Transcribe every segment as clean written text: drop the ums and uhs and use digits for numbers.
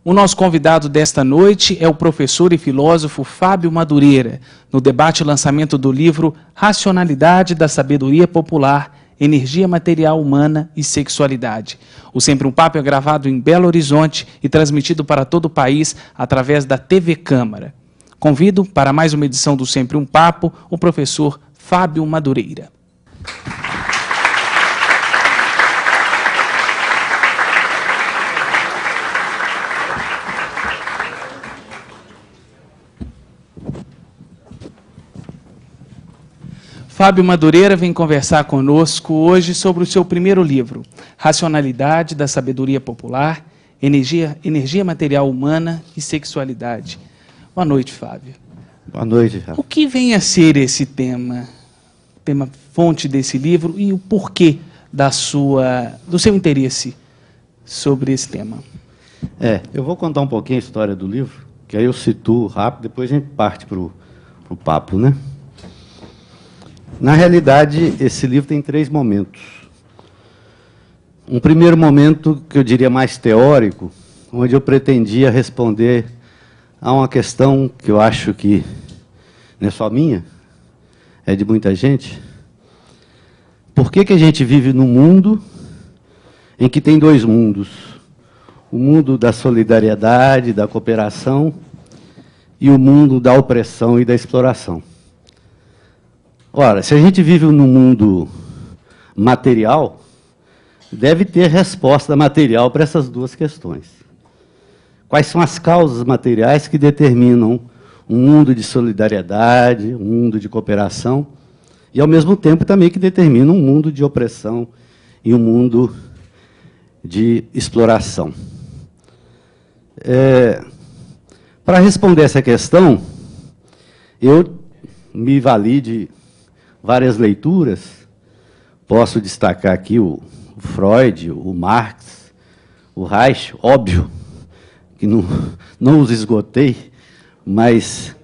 O nosso convidado desta noite é o professor e filósofo Fábio Madureira, no debate e lançamento do livro Racionalidade da Sabedoria Popular, Energia Material Humana e Sexualidade. O Sempre um Papo é gravado em Belo Horizonte e transmitido para todo o país através da TV Câmara. Convido para mais uma edição do Sempre um Papo o professor Fábio Madureira. Fábio Madureira vem conversar conosco hoje sobre o seu primeiro livro, Racionalidade da Sabedoria Popular, Energia Material Humana e Sexualidade. Boa noite, Fábio. Boa noite, Rafa. O que vem a ser esse tema fonte desse livro e o porquê do seu interesse sobre esse tema? Eu vou contar um pouquinho a história do livro, que aí eu situo rápido, depois a gente parte para o papo, né? Na realidade, esse livro tem 3 momentos. Um primeiro momento, que eu diria mais teórico, onde eu pretendia responder a uma questão que eu acho que não é só minha, é de muita gente. Por que a gente vive num mundo em que tem 2 mundos? O mundo da solidariedade, da cooperação, e o mundo da opressão e da exploração. Ora, se a gente vive num mundo material, deve ter resposta material para essas 2 questões. Quais são as causas materiais que determinam um mundo de solidariedade, um mundo de cooperação, e, ao mesmo tempo, também que determinam um mundo de opressão e um mundo de exploração? Para responder essa questão, eu me vali de várias leituras. Posso destacar aqui o Freud, o Marx, o Reich, óbvio que não os esgotei, mas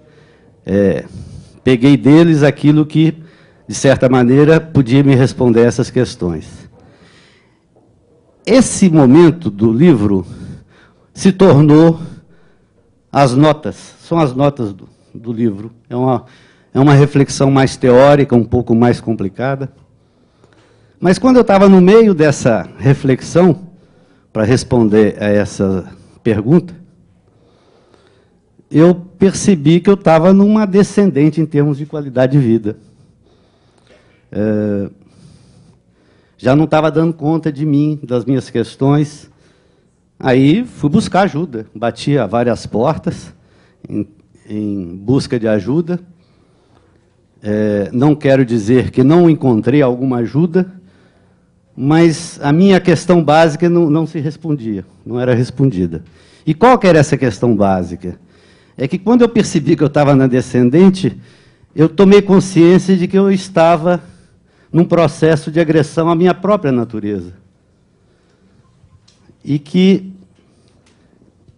peguei deles aquilo que, de certa maneira, podia me responder essas questões. Esse momento do livro se tornou as notas, são as notas do livro. É uma reflexão mais teórica, um pouco mais complicada. Mas quando eu estava no meio dessa reflexão, para responder a essa pergunta, eu percebi que eu estava numa descendente em termos de qualidade de vida. Já não estava dando conta de mim, das minhas questões. Aí fui buscar ajuda, bati a várias portas em busca de ajuda. Não quero dizer que não encontrei alguma ajuda, mas a minha questão básica não se respondia, não era respondida. E qual que era essa questão básica? É que quando eu percebi que eu estava na descendente, eu tomei consciência de que eu estava num processo de agressão à minha própria natureza. E que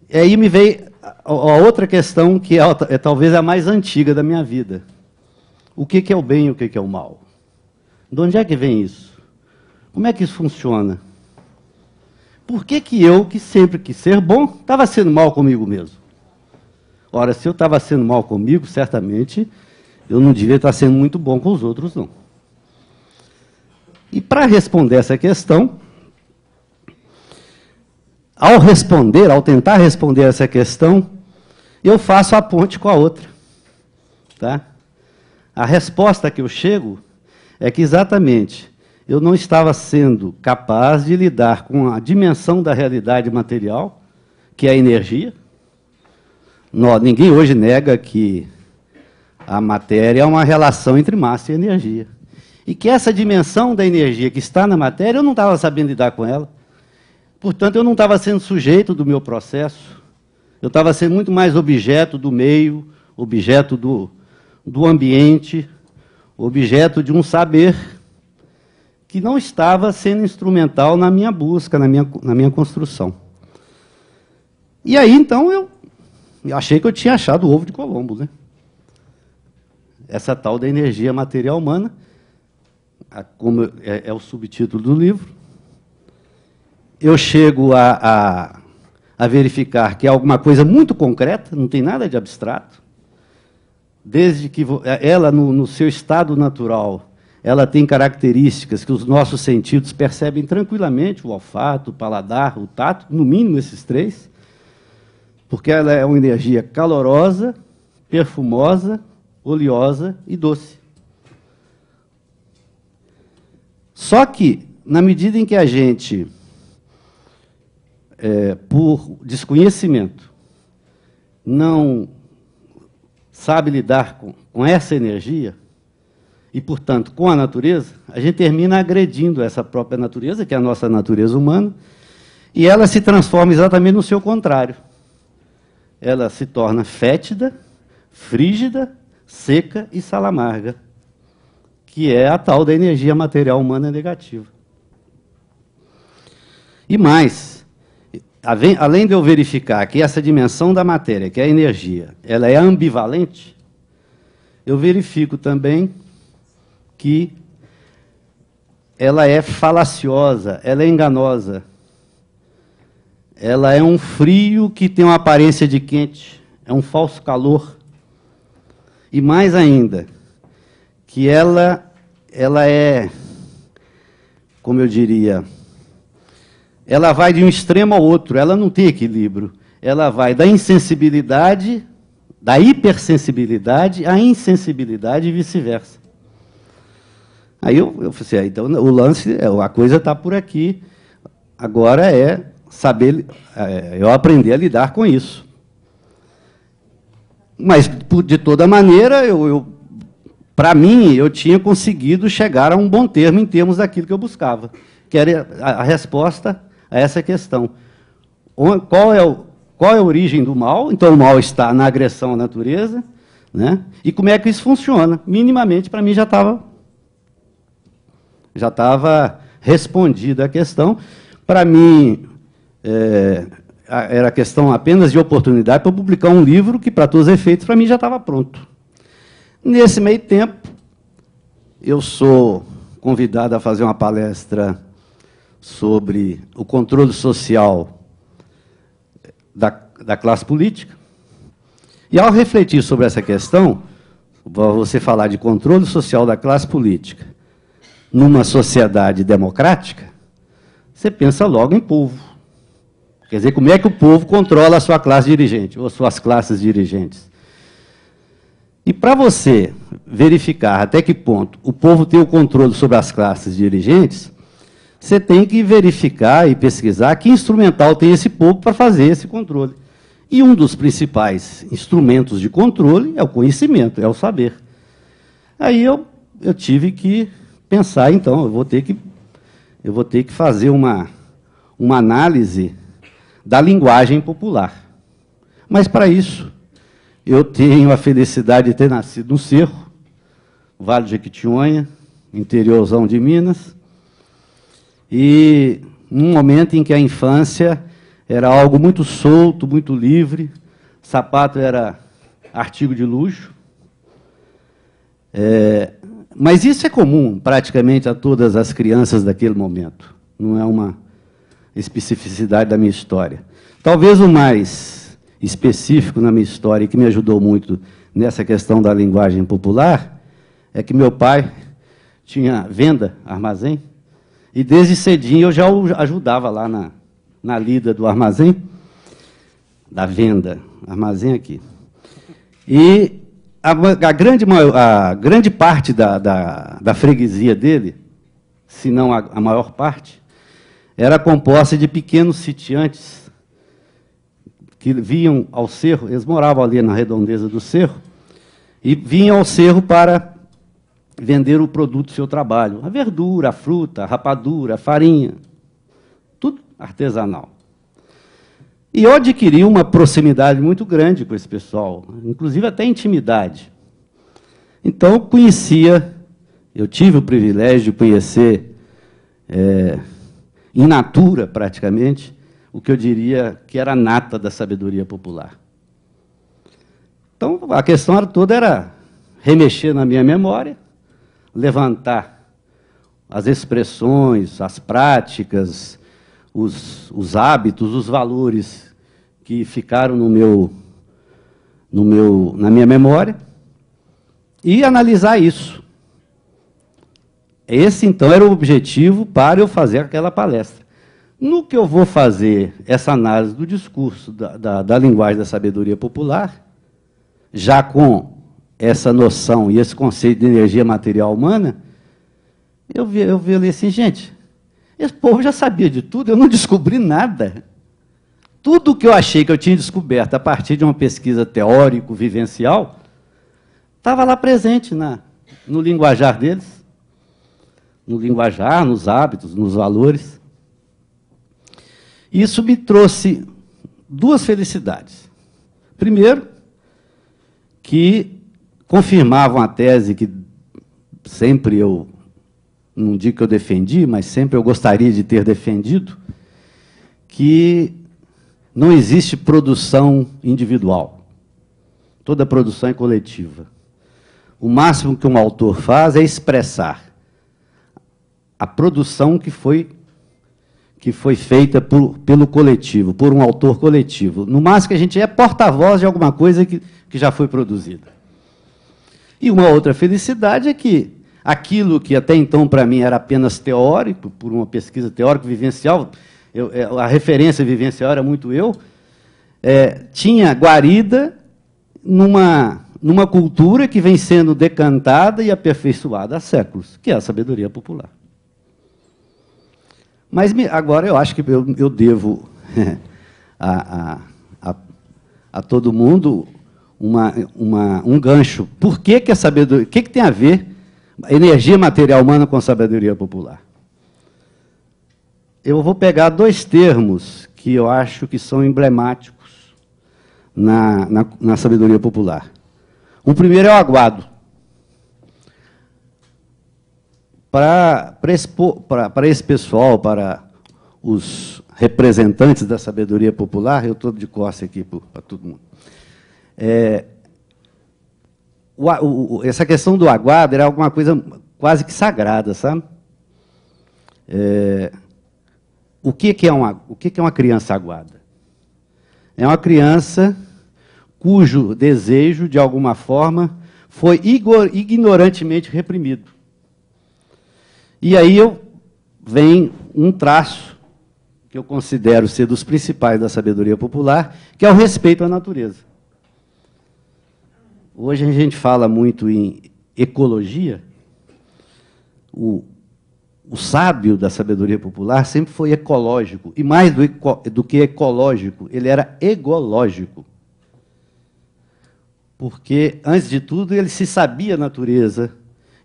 aí me veio a outra questão, que é talvez a mais antiga da minha vida. O que é o bem e o que é o mal? De onde é que vem isso? Como é que isso funciona? Por que eu, que sempre quis ser bom, estava sendo mal comigo mesmo? Ora, se eu estava sendo mal comigo, certamente eu não devia estar sendo muito bom com os outros, não. E para responder essa questão, ao tentar responder essa questão, eu faço a ponte com a outra. Tá? A resposta que eu chego é que, exatamente, eu não estava sendo capaz de lidar com a dimensão da realidade material, que é a energia. Ninguém hoje nega que a matéria é uma relação entre massa e energia. E que essa dimensão da energia que está na matéria, eu não estava sabendo lidar com ela. Portanto, eu não estava sendo sujeito do meu processo. Eu estava sendo muito mais objeto do meio, objeto do ambiente, objeto de um saber que não estava sendo instrumental na minha busca, na minha construção. E aí, então, eu achei que eu tinha achado o ovo de Colombo, né? Essa tal da energia material humana, como é o subtítulo do livro. Eu chego a a verificar que é alguma coisa muito concreta, não tem nada de abstrato, desde que ela, no seu estado natural, ela tem características que os nossos sentidos percebem tranquilamente, o olfato, o paladar, o tato, no mínimo esses três, porque ela é uma energia calorosa, perfumosa, oleosa e doce. Só que, na medida em que a gente, por desconhecimento, não sabe lidar com essa energia, e, portanto, com a natureza, a gente termina agredindo essa própria natureza, que é a nossa natureza humana, e ela se transforma exatamente no seu contrário. Ela se torna fétida, frígida, seca e salamarga, que é a tal da energia material humana negativa. E mais, além de eu verificar que essa dimensão da matéria, que é a energia, ela é ambivalente, eu verifico também que ela é falaciosa, ela é enganosa. Ela é um frio que tem uma aparência de quente, é um falso calor. E mais ainda, que ela é, como eu diria, ela vai de um extremo ao outro, ela não tem equilíbrio. Ela vai da insensibilidade, da hipersensibilidade à insensibilidade e vice-versa. Aí eu falei assim, então o lance, a coisa está por aqui, agora é saber, eu aprender a lidar com isso. Mas, de toda maneira, para mim, eu tinha conseguido chegar a um bom termo em termos daquilo que eu buscava, que era a resposta a essa questão. Qual é a origem do mal? Então, o mal está na agressão à natureza, né? E como é que isso funciona? Minimamente, para mim, já estava respondida a questão. Para mim, era questão apenas de oportunidade para publicar um livro que, para todos os efeitos, para mim já estava pronto. Nesse meio tempo, eu sou convidado a fazer uma palestra sobre o controle social da classe política. E, ao refletir sobre essa questão, você falar de controle social da classe política numa sociedade democrática, você pensa logo em povo. Quer dizer, como é que o povo controla a sua classe dirigente, ou suas classes dirigentes. E para você verificar até que ponto o povo tem o controle sobre as classes dirigentes, você tem que verificar e pesquisar que instrumental tem esse povo para fazer esse controle. E um dos principais instrumentos de controle é o conhecimento, é o saber. Aí eu tive que pensar, então, eu vou ter que fazer uma análise da linguagem popular. Mas, para isso, eu tenho a felicidade de ter nascido no Cerro, Vale de Jequitinhonha, interiorzão de Minas, e num momento em que a infância era algo muito solto, muito livre, sapato era artigo de luxo. Mas isso é comum, praticamente, a todas as crianças daquele momento. Não é uma especificidade da minha história. Talvez o mais específico na minha história, e que me ajudou muito nessa questão da linguagem popular, é que meu pai tinha venda, armazém, e desde cedinho eu já o ajudava lá na lida do armazém, da venda, armazém aqui. E a grande parte da freguesia dele, se não a maior parte, era composta de pequenos sitiantes que vinham ao cerro, eles moravam ali na redondeza do cerro, e vinham ao cerro para vender o produto do seu trabalho, a verdura, a fruta, a rapadura, a farinha, tudo artesanal. E eu adquiri uma proximidade muito grande com esse pessoal, inclusive até intimidade. Então, eu tive o privilégio de conhecer, in natura, praticamente, o que eu diria que era a nata da sabedoria popular. Então, a questão toda era remexer na minha memória, levantar as expressões, as práticas, os hábitos, os valores que ficaram na minha memória e analisar isso. Esse, então, era o objetivo para eu fazer aquela palestra. No que eu vou fazer essa análise do discurso, da linguagem da sabedoria popular, já com essa noção e esse conceito de energia material humana, eu vi ali assim, gente, esse povo já sabia de tudo, eu não descobri nada. Tudo o que eu achei que eu tinha descoberto a partir de uma pesquisa teórico-vivencial estava lá presente no linguajar deles, no linguajar, nos hábitos, nos valores. Isso me trouxe duas felicidades. Primeiro, que confirmavam a tese que sempre eu, não digo que eu defendi, mas sempre eu gostaria de ter defendido, que não existe produção individual. Toda produção é coletiva. O máximo que um autor faz é expressar a produção que foi feita pelo coletivo, por um autor coletivo. No máximo que a gente é porta-voz de alguma coisa que já foi produzida. E uma outra felicidade é que aquilo que até então para mim era apenas teórico, por uma pesquisa teórico-vivencial, a referência vivencial era muito eu, tinha guarida numa cultura que vem sendo decantada e aperfeiçoada há séculos, que é a sabedoria popular. Mas agora eu acho que eu devo a todo mundo um gancho. Por que a sabedoria... O que tem a ver a energia material humana com a sabedoria popular? Eu vou pegar dois termos que eu acho que são emblemáticos na sabedoria popular. O primeiro é o aguado. Para esse pessoal, para os representantes da sabedoria popular, eu estou de costas aqui para todo mundo. Essa questão do aguado era alguma coisa quase que sagrada, sabe? O que é uma criança aguada? É uma criança cujo desejo, de alguma forma, foi ignorantemente reprimido. E aí vem um traço que eu considero ser dos principais da sabedoria popular, que é o respeito à natureza. Hoje a gente fala muito em ecologia. O sábio da sabedoria popular sempre foi ecológico, e mais do que ecológico, ele era egológico. Porque, antes de tudo, ele se sabia natureza,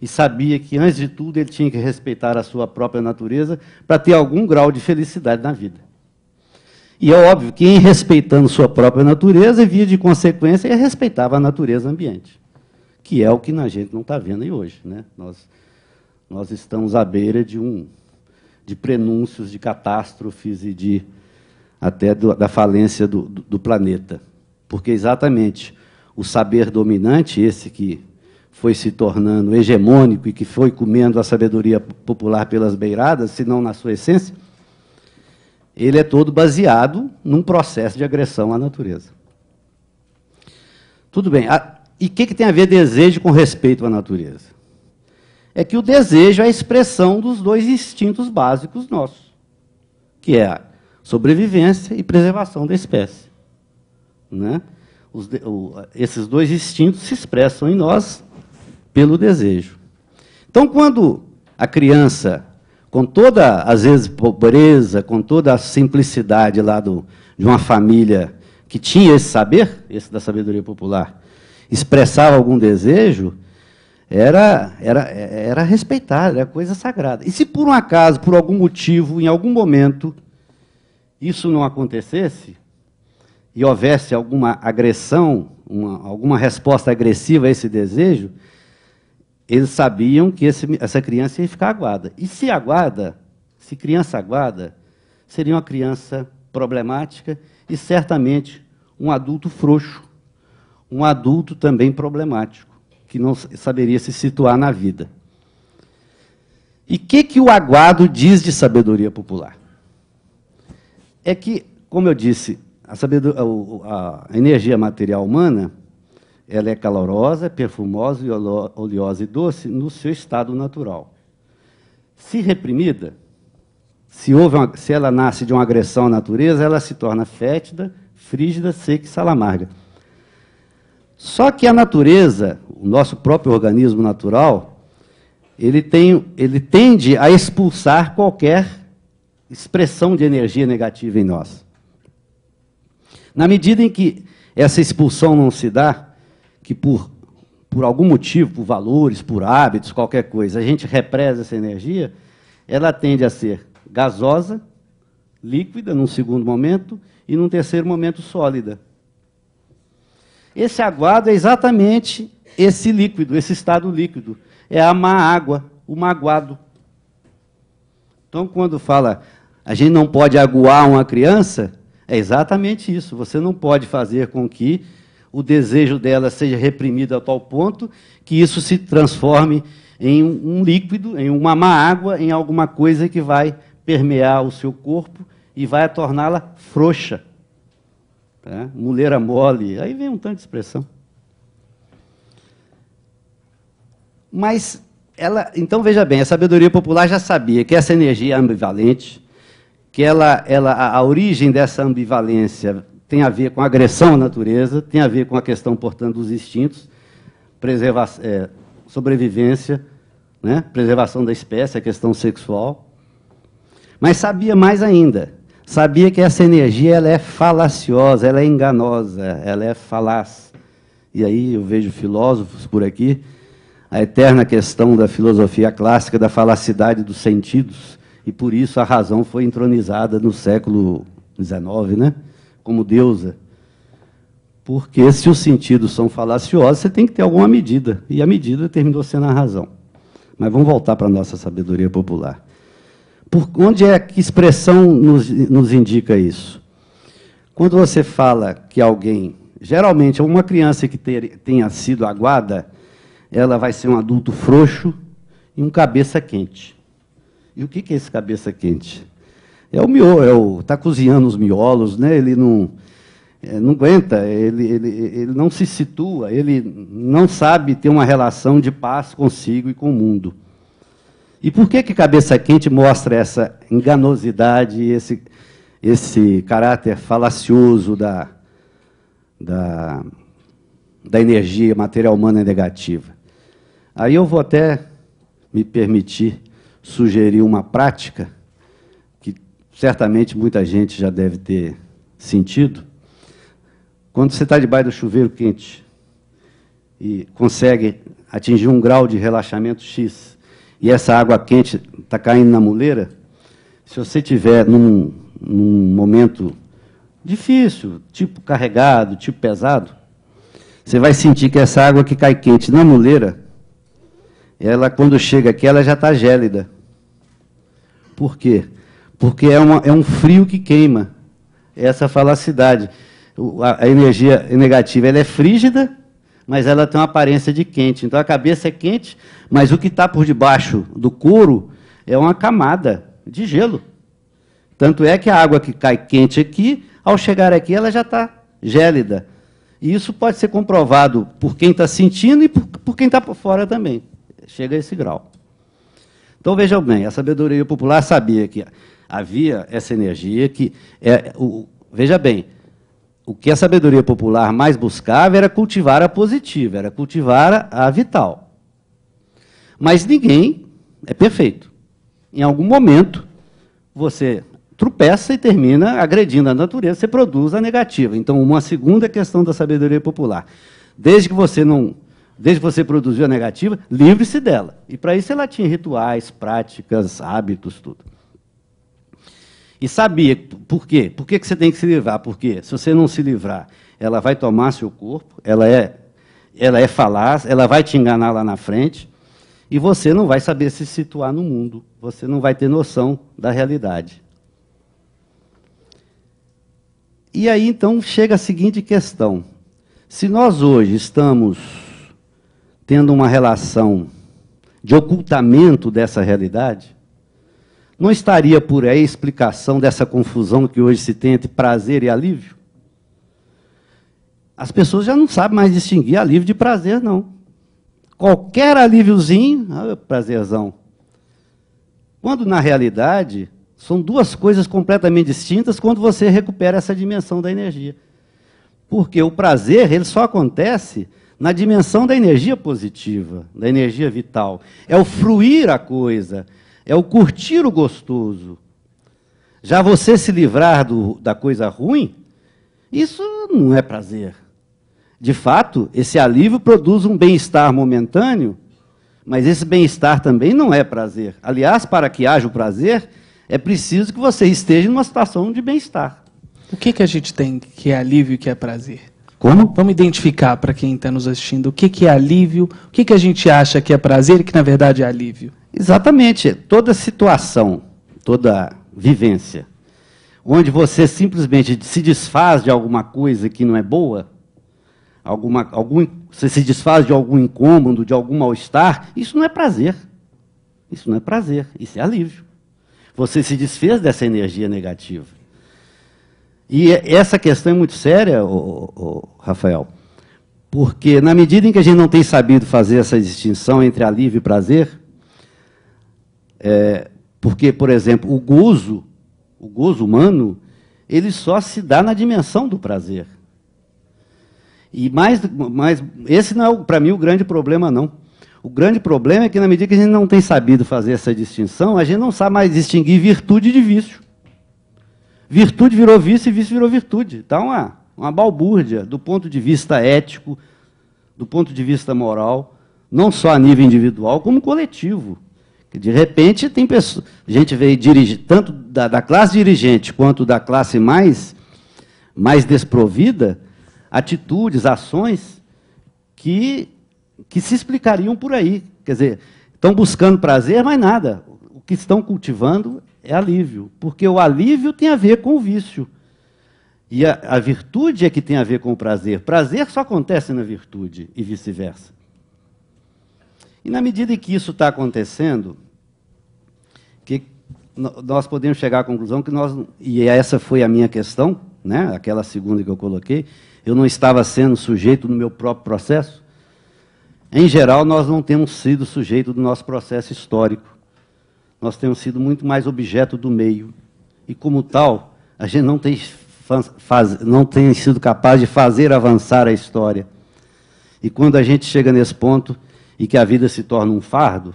e sabia que, antes de tudo, ele tinha que respeitar a sua própria natureza para ter algum grau de felicidade na vida. E é óbvio que, em respeitando sua própria natureza, via de consequência, ele respeitava a natureza ambiente, que é o que a gente não está vendo aí hoje, né? Nós estamos à beira de prenúncios, de catástrofes e até da falência do planeta. Porque, exatamente, o saber dominante, esse que foi se tornando hegemônico e que foi comendo a sabedoria popular pelas beiradas, se não na sua essência, ele é todo baseado num processo de agressão à natureza. Tudo bem. E o que tem a ver desejo com respeito à natureza? É que o desejo é a expressão dos dois instintos básicos nossos, que é a sobrevivência e preservação da espécie. Né? Esses dois instintos se expressam em nós pelo desejo. Então, quando a criança, com toda, às vezes, pobreza, com toda a simplicidade lá de uma família que tinha esse saber, esse da sabedoria popular, expressava algum desejo, era respeitado, era coisa sagrada. E se por um acaso, por algum motivo, em algum momento, isso não acontecesse, e houvesse alguma agressão, alguma resposta agressiva a esse desejo, eles sabiam que essa criança ia ficar aguada. E se criança aguada, seria uma criança problemática e, certamente, um adulto frouxo, um adulto também problemático, que não saberia se situar na vida. E o que o aguado diz de sabedoria popular? É que, como eu disse, a energia material humana, ela é calorosa, perfumosa, oleosa e doce no seu estado natural. Se reprimida, se ela nasce de uma agressão à natureza, ela se torna fétida, frígida, seca e salamarga. Só que a natureza, o nosso próprio organismo natural, ele tende a expulsar qualquer expressão de energia negativa em nós. Na medida em que essa expulsão não se dá, que por algum motivo, por valores, por hábitos, qualquer coisa, a gente represa essa energia, ela tende a ser gasosa, líquida, num segundo momento, e num terceiro momento, sólida. Esse aguado é exatamente esse líquido, esse estado líquido. É a má água, o magoado. Então, quando fala, a gente não pode aguar uma criança, é exatamente isso. Você não pode fazer com que o desejo dela seja reprimido a tal ponto que isso se transforme em um líquido, em uma má água, em alguma coisa que vai permear o seu corpo e vai torná-la frouxa. Tá? Muleira mole, aí vem um tanto de expressão. Mas, então veja bem, a sabedoria popular já sabia que essa energia é ambivalente, que a origem dessa ambivalência tem a ver com a agressão à natureza, tem a ver com a questão, portanto, dos instintos, sobrevivência, né? Preservação da espécie, a questão sexual. Mas sabia mais ainda, sabia que essa energia ela é falaciosa, ela é enganosa, ela é falaz. E aí eu vejo filósofos por aqui, a eterna questão da filosofia clássica da falacidade dos sentidos, e por isso a razão foi entronizada no século XIX, né? Como deusa. Porque se os sentidos são falaciosos, você tem que ter alguma medida, e a medida terminou sendo a razão. Mas vamos voltar para a nossa sabedoria popular. Onde é que expressão nos indica isso? Quando você fala que alguém, geralmente uma criança que tenha sido aguada, ela vai ser um adulto frouxo e um cabeça quente. E o que é esse cabeça quente? É o miolo, está cozinhando os miolos, né? Ele não aguenta, ele não se situa, ele não sabe ter uma relação de paz consigo e com o mundo. E por que cabeça quente mostra essa enganosidade, esse caráter falacioso da energia material humana negativa? Aí eu vou até me permitir sugerir uma prática que certamente muita gente já deve ter sentido. Quando você está debaixo do chuveiro quente e consegue atingir um grau de relaxamento X, e essa água quente está caindo na muleira, se você estiver num momento difícil, tipo carregado, tipo pesado, você vai sentir que essa água que cai quente na muleira, ela, quando chega aqui, ela já está gélida. Por quê? Porque é um frio que queima. Essa falacidade. A energia negativa ela é frígida, mas ela tem uma aparência de quente. Então, a cabeça é quente, mas o que está por debaixo do couro é uma camada de gelo. Tanto é que a água que cai quente aqui, ao chegar aqui, ela já está gélida. E isso pode ser comprovado por quem está sentindo e por quem está por fora também. Chega a esse grau. Então, vejam bem, a sabedoria popular sabia que havia essa energia que... veja bem, o que a sabedoria popular mais buscava era cultivar a positiva, era cultivar a vital. Mas ninguém é perfeito. Em algum momento, você tropeça e termina agredindo a natureza, você produz a negativa. Então, uma segunda questão da sabedoria popular. Desde que você produziu a negativa, livre-se dela. E, para isso, ela tinha rituais, práticas, hábitos, tudo. E sabia por quê? Por que você tem que se livrar? Porque se você não se livrar, ela vai tomar seu corpo, ela é falaz, ela vai te enganar lá na frente, e você não vai saber se situar no mundo, você não vai ter noção da realidade. E aí, então, chega a seguinte questão. Se nós hoje estamos tendo uma relação de ocultamento dessa realidade, não estaria por aí a explicação dessa confusão que hoje se tem entre prazer e alívio? as pessoas já não sabem mais distinguir alívio de prazer, não. Qualquer alíviozinho, prazerzão. Quando, na realidade, são duas coisas completamente distintas quando você recupera essa dimensão da energia. Porque o prazer, ele só acontece na dimensão da energia positiva, da energia vital. É o fruir a coisa, é o curtir o gostoso. Já você se livrar da coisa ruim, isso não é prazer. De fato, esse alívio produz um bem-estar momentâneo, mas esse bem-estar também não é prazer. Aliás, para que haja o prazer, é preciso que você esteja numa situação de bem-estar. O que a gente tem que é alívio e que é prazer? Como? Vamos identificar para quem está nos assistindo o que é alívio, o que a gente acha que é prazer e que na verdade é alívio. Exatamente. Toda situação, toda vivência, onde você simplesmente se desfaz de alguma coisa que não é boa, você se desfaz de algum incômodo, de algum mal-estar, isso não é prazer. Isso não é prazer, isso é alívio. Você se desfez dessa energia negativa. E essa questão é muito séria, Rafael, porque na medida em que a gente não tem sabido fazer essa distinção entre alívio e prazer, porque, por exemplo, o gozo humano, ele só se dá na dimensão do prazer. E esse não é, para mim, o grande problema, não. O grande problema é que, na medida que a gente não tem sabido fazer essa distinção, a gente não sabe mais distinguir virtude de vício. Virtude virou vício e vício virou virtude. Está uma balbúrdia do ponto de vista ético, do ponto de vista moral, não só a nível individual, como coletivo. Que, de repente, tem pessoas, a gente vê tanto da classe dirigente quanto da classe mais desprovida, atitudes, ações que se explicariam por aí. Quer dizer, estão buscando prazer, mas nada. O que estão cultivando é alívio, porque o alívio tem a ver com o vício. E a virtude é que tem a ver com o prazer. Prazer só acontece na virtude e vice-versa. E na medida em que isso está acontecendo, que nós podemos chegar à conclusão que e essa foi a minha questão, né, aquela segunda que eu coloquei, eu não estava sendo sujeito no meu próprio processo. Em geral, nós não temos sido sujeito do nosso processo histórico. Nós temos sido muito mais objeto do meio. E, como tal, a gente não tem sido capaz de fazer avançar a história. E quando a gente chega nesse ponto e que a vida se torna um fardo,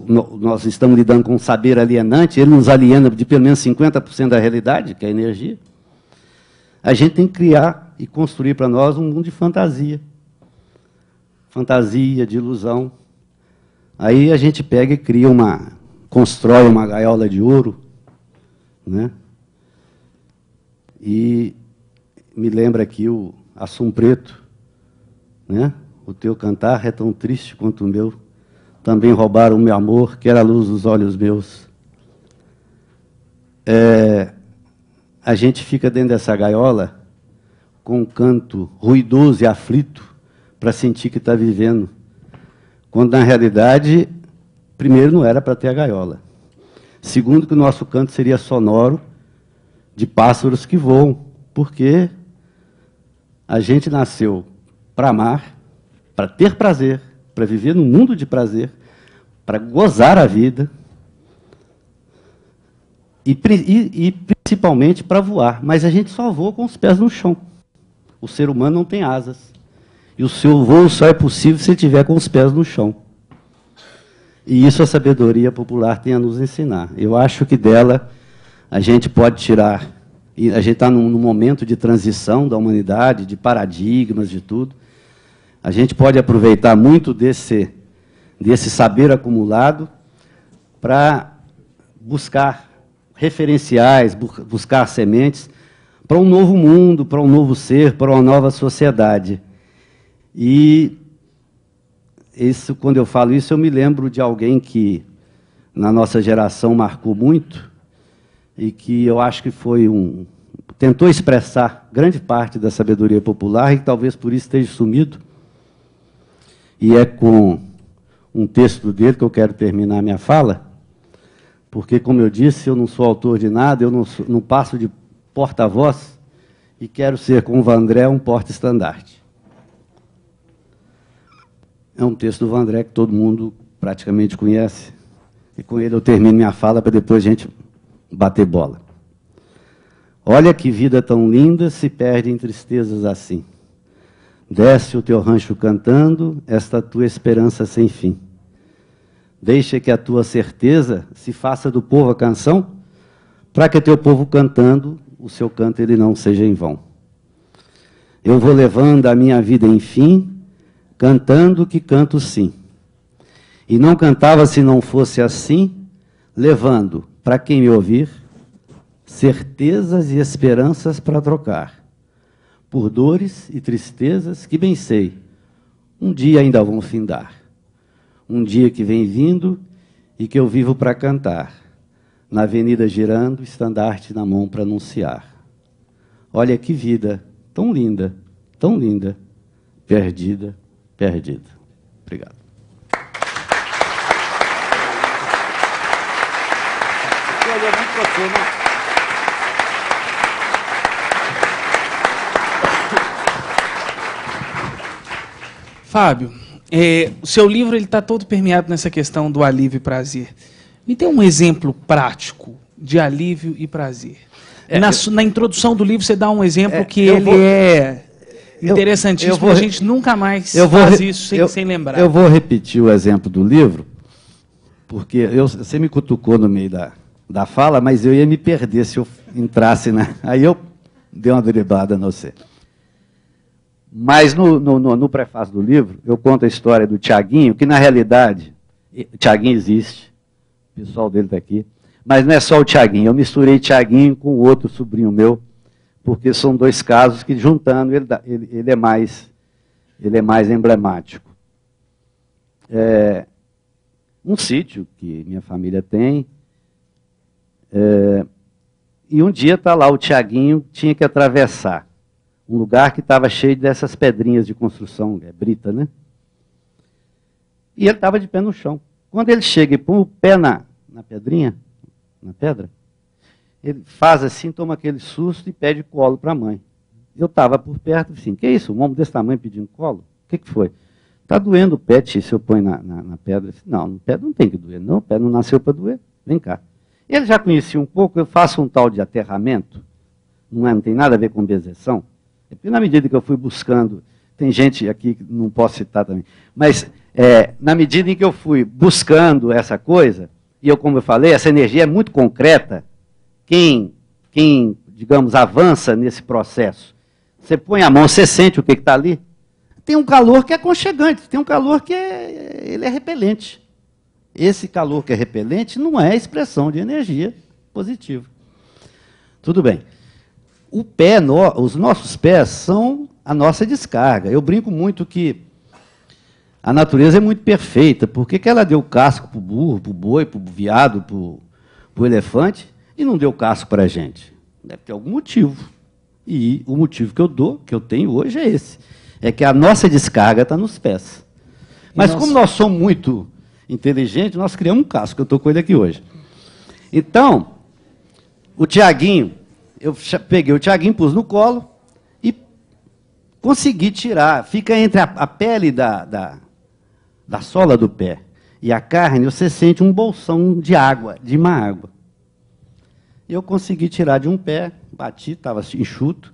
nós estamos lidando com um saber alienante, ele nos aliena de pelo menos 50% da realidade, que é a energia, a gente tem que criar e construir para nós um mundo de fantasia. Fantasia, de ilusão. Aí a gente pega e constrói uma gaiola de ouro, né? E me lembra aqui o Assum Preto, né? O teu cantar é tão triste quanto o meu. Também roubaram o meu amor, que era a luz dos olhos meus. A gente fica dentro dessa gaiola com um canto ruidoso e aflito para sentir que está vivendo. Quando, na realidade, primeiro, não era para ter a gaiola. Segundo, que o nosso canto seria sonoro de pássaros que voam, porque a gente nasceu para amar, para ter prazer, para viver num mundo de prazer, para gozar a vida e principalmente para voar. Mas a gente só voa com os pés no chão. O ser humano não tem asas. E o seu voo só é possível se estiver com os pés no chão. E isso a sabedoria popular tem a nos ensinar. Eu acho que dela a gente pode tirar, e a gente está num momento de transição da humanidade, de paradigmas, de tudo. A gente pode aproveitar muito desse saber acumulado para buscar referenciais, buscar sementes para um novo mundo, para um novo ser, para uma nova sociedade. E isso, quando eu falo isso, eu me lembro de alguém que, na nossa geração, marcou muito e que eu acho que tentou expressar grande parte da sabedoria popular e que talvez por isso esteja sumido. E é com um texto dele que eu quero terminar a minha fala, porque, como eu disse, eu não sou autor de nada, eu não passo de porta-voz, e quero ser, com o Vandré, um porta-estandarte. É um texto do Vandré que todo mundo praticamente conhece, e com ele eu termino minha fala para depois a gente bater bola. Olha que vida tão linda se perde em tristezas assim. Desce o teu rancho cantando esta tua esperança sem fim. Deixa que a tua certeza se faça do povo a canção, para que teu povo cantando, o seu canto ele não seja em vão. Eu vou levando a minha vida enfim, cantando que canto sim. E não cantava se não fosse assim, levando, para quem me ouvir, certezas e esperanças para trocar, por dores e tristezas que bem sei, um dia ainda vão findar. Um dia que vem vindo e que eu vivo para cantar, na avenida girando, estandarte na mão para anunciar. Olha que vida tão linda, perdida, perdida. Obrigado. Fábio, o seu livro está todo permeado nessa questão do alívio e prazer. Me dê um exemplo prático de alívio e prazer. Na introdução do livro, você dá um exemplo que é interessantíssimo, a gente nunca mais faz isso sem lembrar. Eu vou repetir o exemplo do livro, porque você me cutucou no meio da fala, mas eu ia me perder se eu entrasse, né? Aí eu dei uma driblada no você. Mas no prefácio do livro, eu conto a história do Tiaguinho, que na realidade, o Tiaguinho existe, o pessoal dele está aqui, mas não é só o Tiaguinho, eu misturei Tiaguinho com outro sobrinho meu, porque são dois casos que, juntando, ele é mais emblemático. Um sítio que minha família tem, e um dia está lá o Tiaguinho, tinha que atravessar um lugar que estava cheio dessas pedrinhas de construção, brita, né? E ele estava de pé no chão. Quando ele chega e põe o pé na pedrinha, na pedra, ele faz assim, toma aquele susto e pede colo para a mãe. Eu estava por perto, assim, que é isso? Um homem desse tamanho pedindo colo? O que foi? Está doendo o pé, tio, se eu ponho na pedra? Disse, não, o pé não tem que doer, não, o pé não nasceu para doer, vem cá. Ele já conhecia um pouco, eu faço um tal de aterramento, não tem nada a ver com bezeção, porque na medida que eu fui buscando, tem gente aqui que não posso citar também, mas na medida em que eu fui buscando essa coisa, e eu, como eu falei, essa energia é muito concreta, quem digamos, avança nesse processo, você põe a mão, você sente o que está ali, tem um calor que é aconchegante, tem um calor que ele é repelente. Esse calor que é repelente não é expressão de energia positiva. Tudo bem. O pé, os nossos pés são a nossa descarga. Eu brinco muito que a natureza é muito perfeita. Por que ela deu casco para o burro, para o boi, para o veado, para o elefante, e não deu casco para a gente? Deve ter algum motivo. E o motivo que eu tenho hoje é esse. É que a nossa descarga está nos pés. Mas como nós somos muito inteligentes, nós criamos um casco. Eu estou com ele aqui hoje. Então, o Tiaguinho, eu peguei o Tiaguinho, pus no colo e consegui tirar. Fica entre a pele da sola do pé e a carne, você sente um bolsão de água, de má água. Eu consegui tirar de um pé, bati, estava enxuto,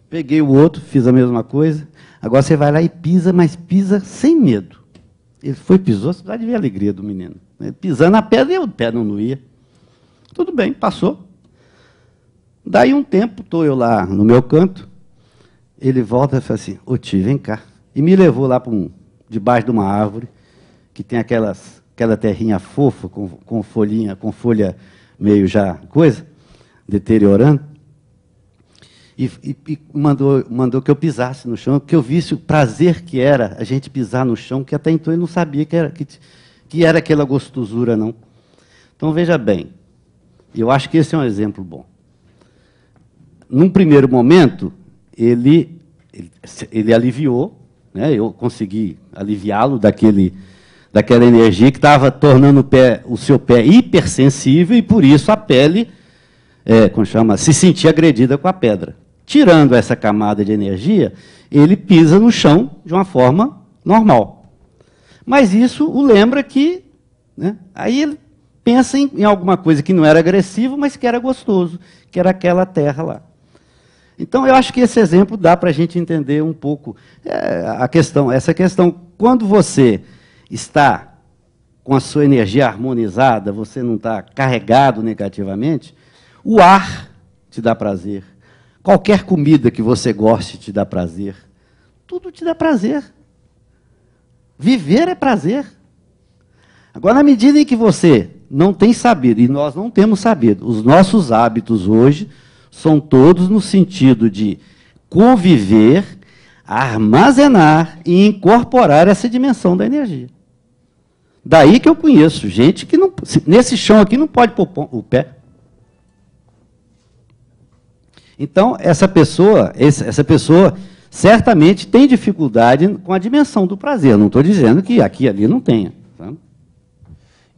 peguei o outro, fiz a mesma coisa. Agora você vai lá e pisa, mas pisa sem medo. Ele pisou, você precisa ver a alegria do menino. Ele pisando na pedra e o pé não doía. Tudo bem, passou. Daí um tempo, estou eu lá no meu canto, ele volta e fala assim, ô tio, vem cá. E me levou lá para debaixo de uma árvore, que tem aquela terrinha fofa, com folha meio já coisa, deteriorando. E mandou que eu pisasse no chão, que eu visse o prazer que era a gente pisar no chão, que até então ele não sabia que era aquela gostosura, não. Então, veja bem, eu acho que esse é um exemplo bom. Num primeiro momento, ele aliviou, né, eu consegui aliviá-lo daquela energia que estava tornando o seu pé hipersensível e, por isso, a pele, como chama, se sentia agredida com a pedra. tirando essa camada de energia, ele pisa no chão de uma forma normal. Mas isso o lembra que, né, aí ele pensa em alguma coisa que não era agressivo, mas que era gostoso, que era aquela terra lá. Então, eu acho que esse exemplo dá para a gente entender um pouco essa questão. Quando você está com a sua energia harmonizada, você não está carregado negativamente, o ar te dá prazer. Qualquer comida que você goste te dá prazer. Tudo te dá prazer. Viver é prazer. Agora, na medida em que você não tem sabido, e nós não temos sabido, os nossos hábitos hoje são todos no sentido de conviver, armazenar e incorporar essa dimensão da energia. Daí que eu conheço gente que não, nesse chão aqui não pode pôr o pé. Então, essa pessoa certamente tem dificuldade com a dimensão do prazer. Não estou dizendo que aqui e ali não tenha. Tá?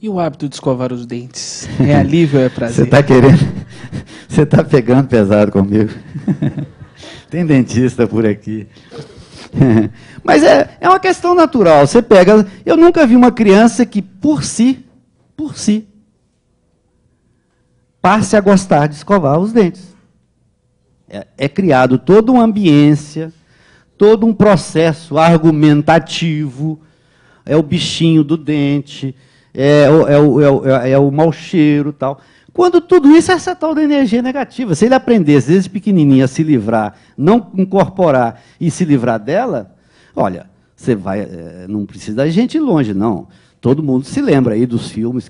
E o hábito de escovar os dentes? É alívio ou é prazer? Você está querendo... Você está pegando pesado comigo. Tem dentista por aqui. Mas é uma questão natural. Você pega... Eu nunca vi uma criança que, por si, passe a gostar de escovar os dentes. É criado toda uma ambiência, todo um processo argumentativo, é o bichinho do dente, é o mau cheiro, tal. Quando tudo isso é essa tal da energia negativa. Se ele aprendesse desde pequenininho a se livrar, não incorporar e se livrar dela, olha, você vai, não precisa da gente ir longe, não. Todo mundo se lembra aí dos filmes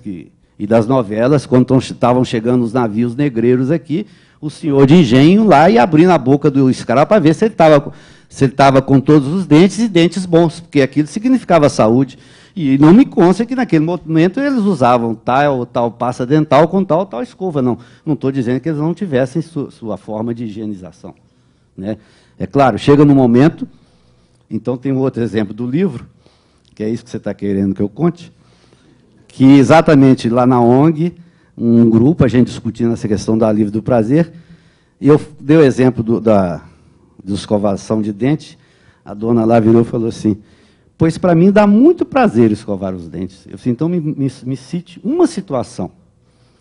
e das novelas, quando estavam chegando os navios negreiros aqui, o senhor de engenho lá e abrindo a boca do escravo para ver se ele estava com todos os dentes e dentes bons, porque aquilo significava saúde. E não me consta que naquele momento eles usavam tal pasta dental com tal escova. Não estou dizendo que eles não tivessem sua forma de higienização. Né? É claro, chega no momento, então tem um outro exemplo do livro, que é isso que você está querendo que eu conte, que exatamente lá na ONG, um grupo, a gente discutindo essa questão da alívio do prazer, e eu dei o exemplo da escovação de dente, a dona lá virou e falou assim, pois para mim dá muito prazer escovar os dentes. Eu disse, então me cite uma situação.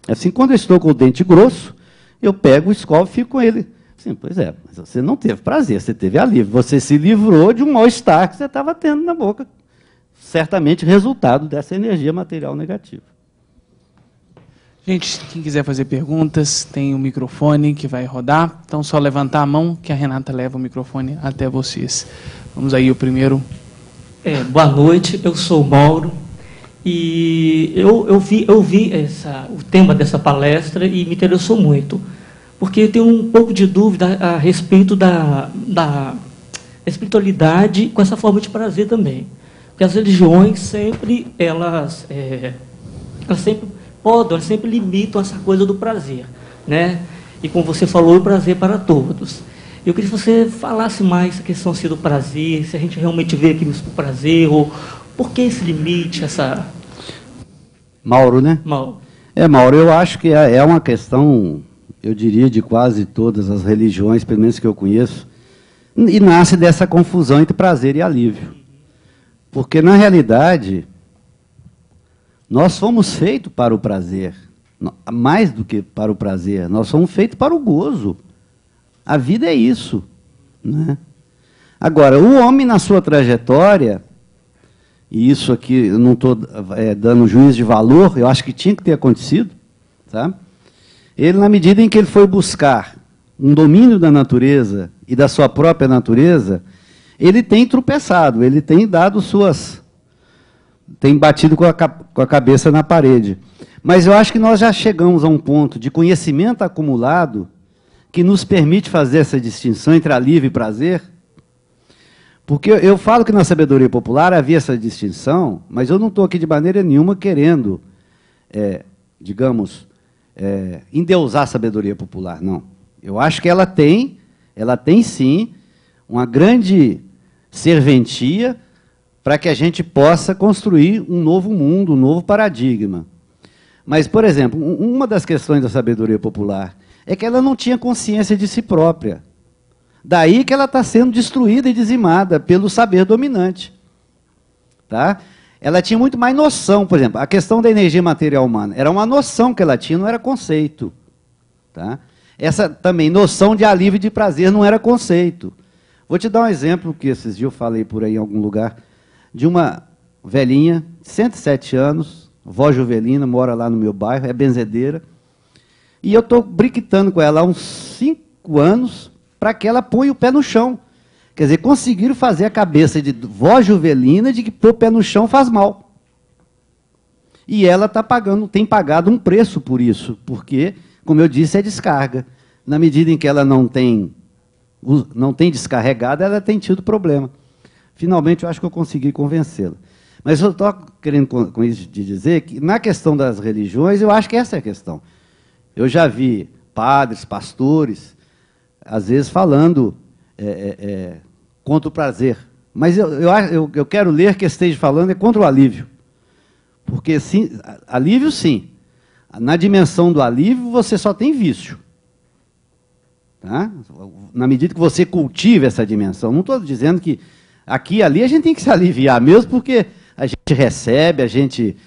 Assim, quando eu estou com o dente grosso, eu pego o escovo e fico com ele. Sim, pois é, mas você não teve prazer, você teve alívio. Você se livrou de um mal-estar que você estava tendo na boca. Certamente resultado dessa energia material negativa. Gente, quem quiser fazer perguntas, tem o microfone que vai rodar. Então, só levantar a mão que a Renata leva o microfone até vocês. Vamos aí, o primeiro... boa noite, eu sou o Mauro e eu vi o tema dessa palestra e me interessou muito, porque eu tenho um pouco de dúvida a respeito da espiritualidade com essa forma de prazer também. Porque as religiões sempre, elas sempre limitam essa coisa do prazer, né? E como você falou, o prazer para todos. Eu queria que você falasse mais a questão do prazer, se a gente realmente vê aqui o prazer, ou por que esse limite, essa... Mauro, né? Mauro. Mauro, eu acho que é uma questão, eu diria, de quase todas as religiões, pelo menos que eu conheço, e nasce dessa confusão entre prazer e alívio. Porque, na realidade, nós fomos feitos para o prazer, mais do que para o prazer, nós somos feitos para o gozo. A vida é isso. Né? Agora, o homem, na sua trajetória, e isso aqui eu não estou dando juízo de valor, eu acho que tinha que ter acontecido, tá? Ele, na medida em que ele foi buscar um domínio da natureza e da sua própria natureza, ele tem tropeçado, ele tem dado tem batido com a cabeça na parede. Mas eu acho que nós já chegamos a um ponto de conhecimento acumulado que nos permite fazer essa distinção entre alívio e prazer. Porque eu falo que na sabedoria popular havia essa distinção, mas eu não estou aqui de maneira nenhuma querendo, endeusar a sabedoria popular, não. Eu acho que ela tem sim, uma grande serventia para que a gente possa construir um novo mundo, um novo paradigma. Mas, por exemplo, uma das questões da sabedoria popular é que ela não tinha consciência de si própria. Daí que ela está sendo destruída e dizimada pelo saber dominante. Tá? Ela tinha muito mais noção, por exemplo, a questão da energia material humana. Era uma noção que ela tinha, não era conceito. Tá? Essa também, noção de alívio e de prazer, não era conceito. Vou te dar um exemplo, que esses dias eu falei por aí em algum lugar, de uma velhinha, 107 anos, vó Juvelina, mora lá no meu bairro, é benzedeira, e eu estou briquitando com ela há uns 5 anos para que ela ponha o pé no chão. Quer dizer, conseguiram fazer a cabeça de vó Juvelina de que pôr o pé no chão faz mal. E ela tem pagado um preço por isso, porque, como eu disse, é descarga. Na medida em que ela não tem descarregado, ela tem tido problema. Finalmente, eu acho que eu consegui convencê-la. Mas eu estou querendo com isso de dizer que, na questão das religiões, eu acho que essa é a questão. Eu já vi padres, pastores, às vezes falando contra o prazer. Mas eu quero ler que esteja falando contra o alívio. Porque sim, alívio, sim. Na dimensão do alívio, você só tem vício. Tá? Na medida que você cultiva essa dimensão. Não estou dizendo que aqui e ali a gente tem que se aliviar, mesmo porque a gente recebe, a gente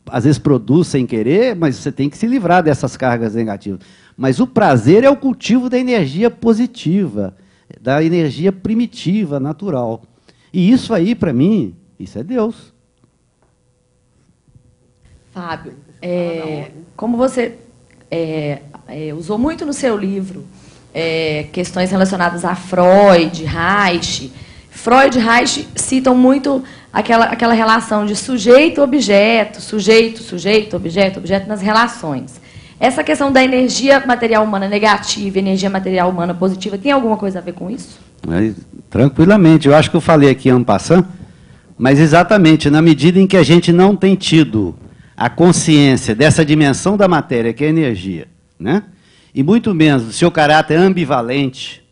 às vezes produz sem querer, mas você tem que se livrar dessas cargas negativas. Mas o prazer é o cultivo da energia positiva, da energia primitiva, natural. E isso aí, para mim, isso é Deus. Fábio, como você usou muito no seu livro questões relacionadas a Freud, Reich. Freud e Reich citam muito aquela relação de sujeito-objeto, sujeito, objeto nas relações. Essa questão da energia material humana negativa e energia material humana positiva, tem alguma coisa a ver com isso? Tranquilamente. Eu acho que eu falei aqui en passant, mas exatamente, na medida em que a gente não tem tido a consciência dessa dimensão da matéria, que é a energia, né? E muito menos do seu caráter ambivalente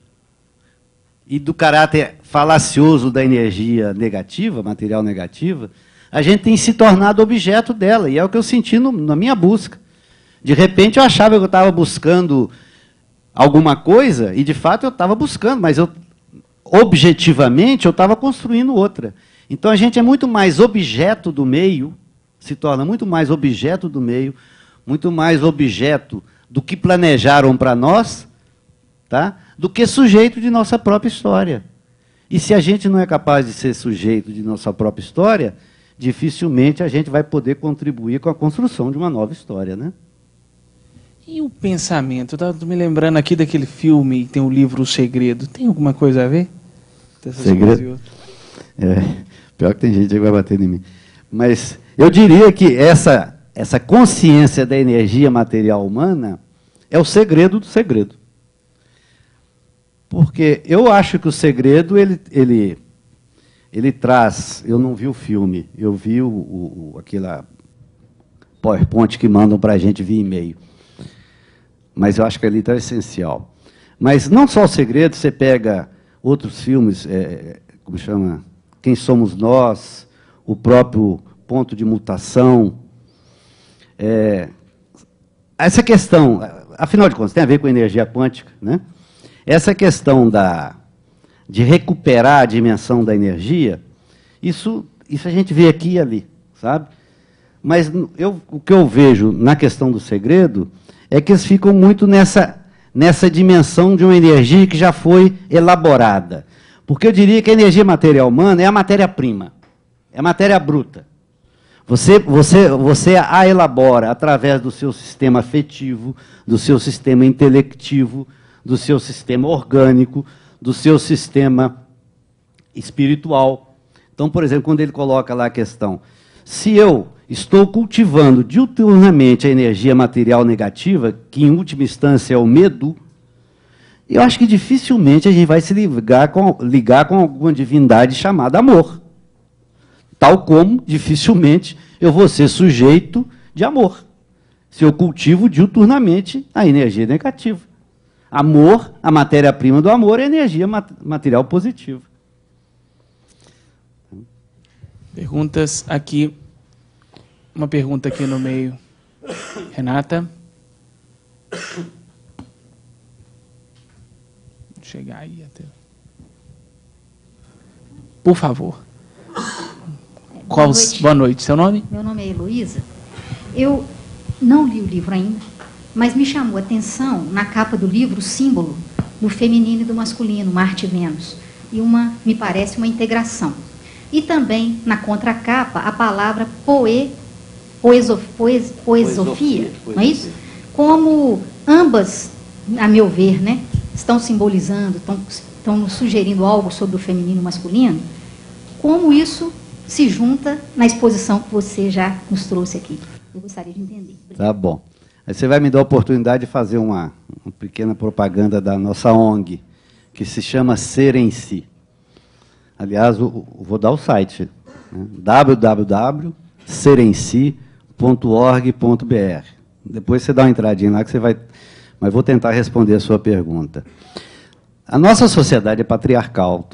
e do caráter falacioso da energia negativa, material negativa, a gente tem se tornado objeto dela, e é o que eu senti na minha busca. De repente eu achava que eu estava buscando alguma coisa, e de fato eu estava buscando, mas objetivamente eu estava construindo outra. Então a gente é muito mais objeto do meio, se torna muito mais objeto do meio, muito mais objeto do que planejaram para nós, tá? Do que sujeito de nossa própria história. E se a gente não é capaz de ser sujeito de nossa própria história, dificilmente a gente vai poder contribuir com a construção de uma nova história, né? E o pensamento? Eu estava me lembrando aqui daquele filme, tem o livro O Segredo. Tem alguma coisa a ver? Segredo? Pior que tem gente que vai bater em mim. Mas eu diria que essa consciência da energia material humana é o segredo do segredo. Porque eu acho que o segredo, ele traz... Eu não vi o filme, eu vi aquela PowerPoint que mandam para a gente via e-mail. Mas eu acho que ali está essencial. Mas não só o segredo, você pega outros filmes, como chama? Quem Somos Nós, o próprio Ponto de Mutação. Essa questão, afinal de contas, tem a ver com energia quântica, né? Essa questão de recuperar a dimensão da energia, isso a gente vê aqui e ali, sabe? Mas o que eu vejo na questão do segredo é que eles ficam muito nessa dimensão de uma energia que já foi elaborada. Porque eu diria que a energia material humana é a matéria-prima, é a matéria bruta. Você a elabora através do seu sistema afetivo, do seu sistema intelectivo, do seu sistema orgânico, do seu sistema espiritual. Então, por exemplo, quando ele coloca lá a questão, se eu estou cultivando diuturnamente a energia material negativa, que em última instância é o medo, eu acho que ligar a gente vai se ligar com alguma divindade chamada amor. Tal como, dificilmente, eu vou ser sujeito de amor, se eu cultivo diuturnamente a energia negativa. Amor, a matéria-prima do amor, é energia material positiva. Perguntas aqui. Uma pergunta aqui no meio. Renata? chegar aí até. Por favor. Boa noite. Seu nome? Meu nome é Heloísa. Eu não li o livro ainda, mas me chamou a atenção, na capa do livro, o símbolo do feminino e do masculino, Marte e Vênus. E me parece uma integração. E também, na contracapa, a palavra poesofia, não é isso? Como ambas, a meu ver, né, estão simbolizando, estão sugerindo algo sobre o feminino e o masculino, como isso se junta na exposição que você já nos trouxe aqui. Eu gostaria de entender. Tá bom. Aí você vai me dar a oportunidade de fazer uma pequena propaganda da nossa ONG, que se chama Ser em Si. Aliás, vou dar o site, né? www.seremsi.org.br. Depois você dá uma entradinha lá que você vai... Mas vou tentar responder a sua pergunta. A nossa sociedade é patriarcal,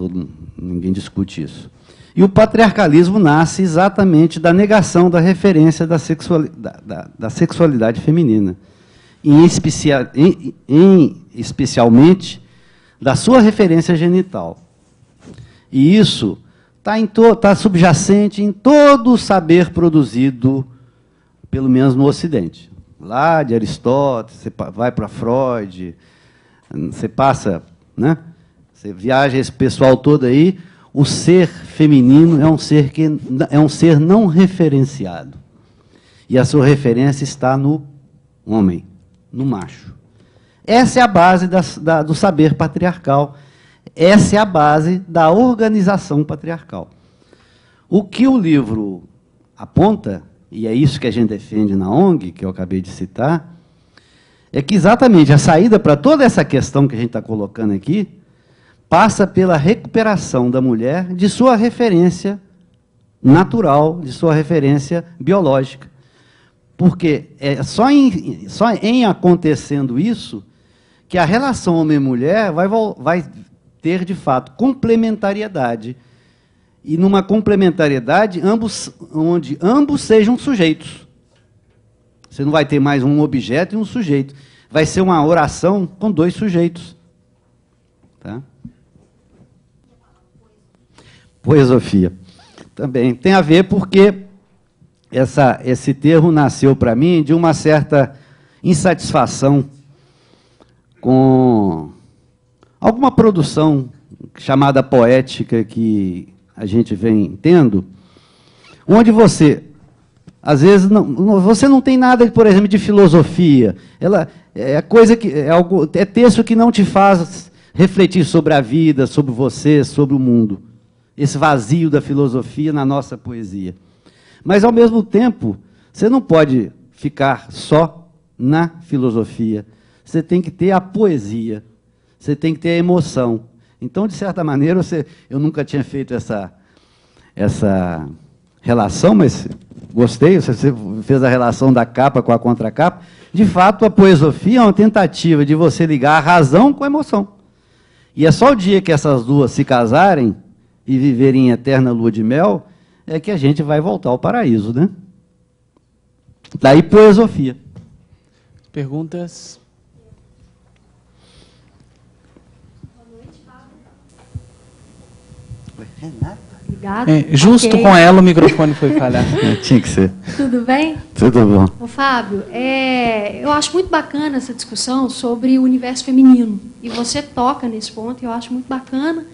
ninguém discute isso. E o patriarcalismo nasce exatamente da negação da referência da sexualidade feminina, especialmente da sua referência genital. E isso está subjacente em todo o saber produzido, pelo menos no Ocidente. Lá de Aristóteles, você vai para Freud, você passa, né? Você viaja esse pessoal todo aí. O ser feminino é um ser não referenciado. E a sua referência está no homem, no macho. Essa é a base do saber patriarcal. Essa é a base da organização patriarcal. O que o livro aponta, e é isso que a gente defende na ONG, que eu acabei de citar, é que exatamente a saída para toda essa questão que a gente está colocando aqui passa pela recuperação da mulher de sua referência natural, de sua referência biológica. Porque é só em acontecendo isso que a relação homem-mulher vai ter, de fato, complementariedade. E numa complementariedade onde ambos sejam sujeitos. Você não vai ter mais um objeto e um sujeito. Vai ser uma oração com dois sujeitos. Tá? Poesofia. Também tem a ver porque esse termo nasceu para mim de uma certa insatisfação com alguma produção chamada poética que a gente vem tendo, onde você, às vezes, você não tem nada, por exemplo, de filosofia. Ela é coisa que é texto que não te faz refletir sobre a vida, sobre você, sobre o mundo. Esse vazio da filosofia na nossa poesia. Mas, ao mesmo tempo, você não pode ficar só na filosofia. Você tem que ter a poesia, você tem que ter a emoção. Então, de certa maneira, eu nunca tinha feito essa relação, mas gostei, você fez a relação da capa com a contracapa. De fato, a poesofia é uma tentativa de você ligar a razão com a emoção. E é só o dia que essas duas se casarem e viverem em eterna lua de mel, é que a gente vai voltar ao paraíso, né? Daí poesofia. Perguntas? Boa noite, Fábio. Renata? Obrigada. Justo Okay. com ela o microfone foi falhar. Tinha que ser. Tudo bem? Tudo bom. Ô, Fábio, eu acho muito bacana essa discussão sobre o universo feminino. E você toca nesse ponto, e eu acho muito bacana.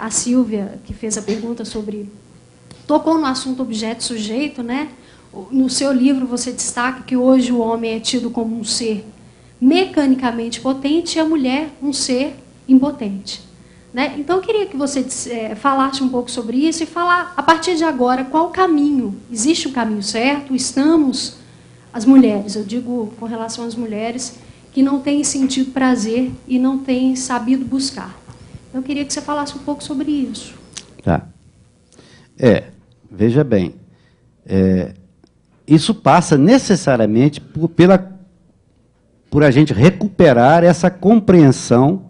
A Silvia, que fez a pergunta tocou no assunto objeto-sujeito, né? No seu livro você destaca que hoje o homem é tido como um ser mecanicamente potente e a mulher um ser impotente. Né? Então, eu queria que você falasse um pouco sobre isso e falar, a partir de agora, qual o caminho? Existe um caminho certo? Estamos, as mulheres, eu digo com relação às mulheres, que não têm sentido prazer e não têm sabido buscar. Então, eu queria que você falasse um pouco sobre isso. Tá. Veja bem, isso passa necessariamente por a gente recuperar essa compreensão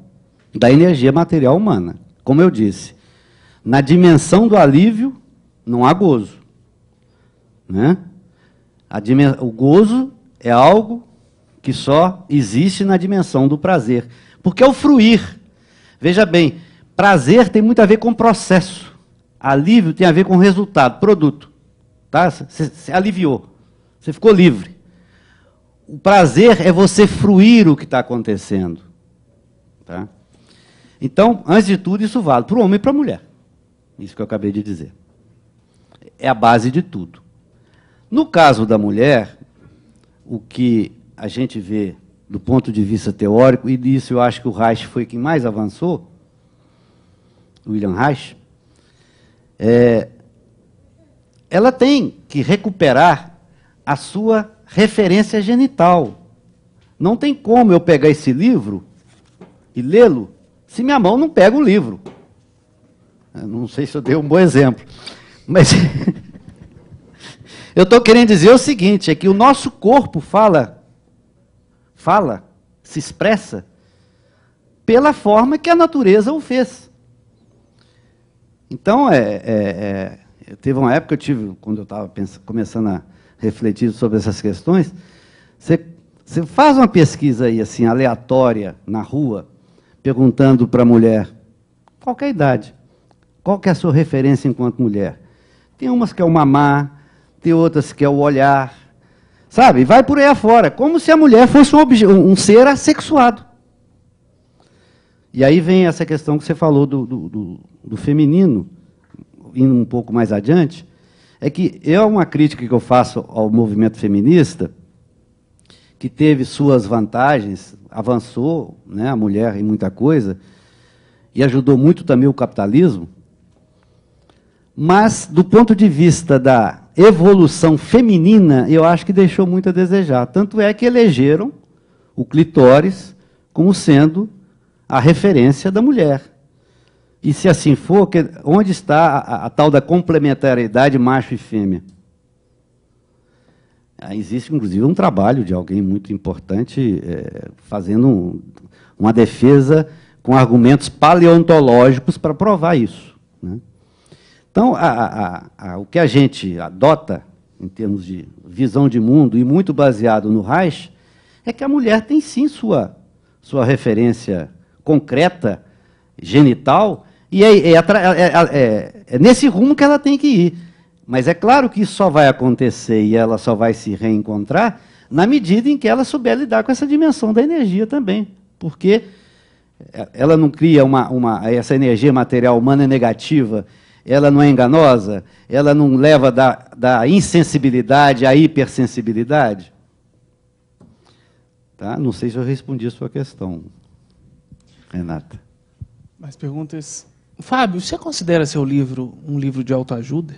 da energia material humana. Como eu disse, na dimensão do alívio não há gozo. Né? O gozo é algo que só existe na dimensão do prazer. Porque é o fruir. Veja bem, prazer tem muito a ver com processo. Alívio tem a ver com resultado, produto. Tá? Você aliviou, você ficou livre. O prazer é você fruir o que está acontecendo. Tá? Então, antes de tudo, isso vale para o homem e para a mulher. Isso que eu acabei de dizer. É a base de tudo. No caso da mulher, o que a gente vê do ponto de vista teórico, e disso eu acho que o Reich foi quem mais avançou, o William Reich, ela tem que recuperar a sua referência genital. Não tem como eu pegar esse livro e lê-lo se minha mão não pega o livro. Eu não sei se eu dei um bom exemplo, mas eu estou querendo dizer o seguinte, é que o nosso corpo fala, se expressa pela forma que a natureza o fez. Então, teve uma época, quando eu estava começando a refletir sobre essas questões, você faz uma pesquisa aí, assim, aleatória, na rua, perguntando para a mulher, qualquer idade, qual que é a sua referência enquanto mulher? Tem umas que é o mamar, tem outras que é o olhar, sabe? Vai por aí afora, como se a mulher fosse um ser assexuado. E aí vem essa questão que você falou do feminino, indo um pouco mais adiante, é que uma crítica que eu faço ao movimento feminista, que teve suas vantagens, avançou, né, a mulher em muita coisa, e ajudou muito também o capitalismo, mas, do ponto de vista da evolução feminina, eu acho que deixou muito a desejar. Tanto é que elegeram o clitóris como sendo a referência da mulher. E se assim for, onde está a tal da complementariedade macho e fêmea? Existe, inclusive, um trabalho de alguém muito importante fazendo uma defesa com argumentos paleontológicos para provar isso, né? Então, o que a gente adota, em termos de visão de mundo, e muito baseado no Reich, é que a mulher tem, sim, sua referência concreta, genital, e é nesse rumo que ela tem que ir. Mas é claro que isso só vai acontecer e ela só vai se reencontrar na medida em que ela souber lidar com essa dimensão da energia também. Porque ela não cria essa energia material humana negativa, ela não é enganosa, ela não leva da insensibilidade à hipersensibilidade. Tá? Não sei se eu respondi a sua questão, Renata. Mais perguntas? Fábio, você considera seu livro um livro de autoajuda?